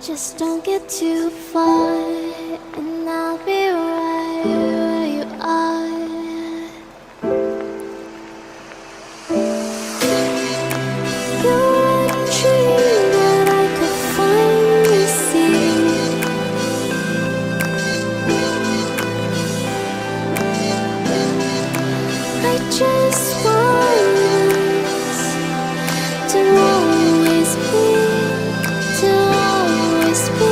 Just don't get too far, and I'll be right where you are. You're a dream that I could finally see. I just want us to always be, to always be.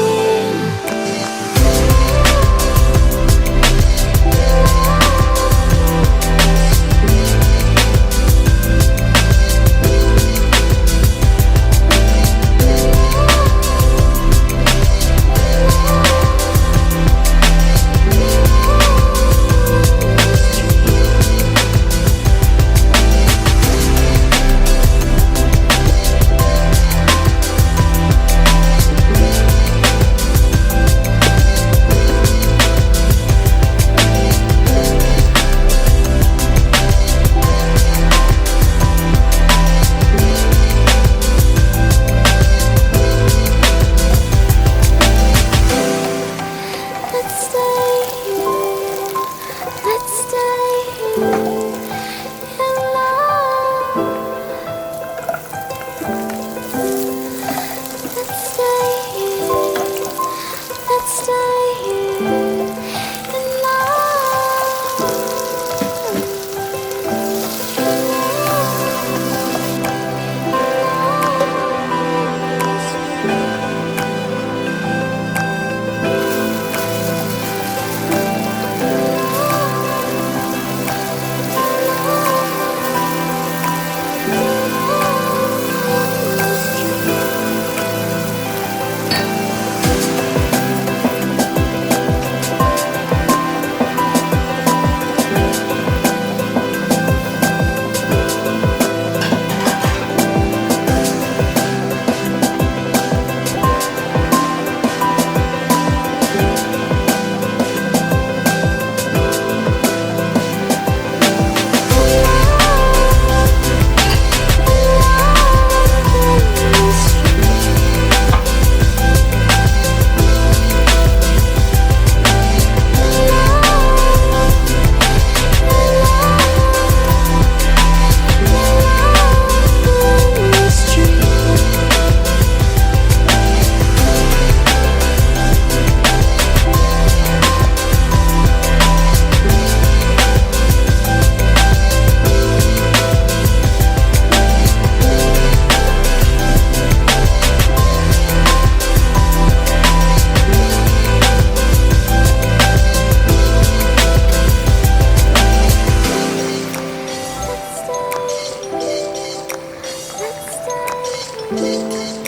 Let's stay here in love. Let's stay here. Let's stay here in Let's stay.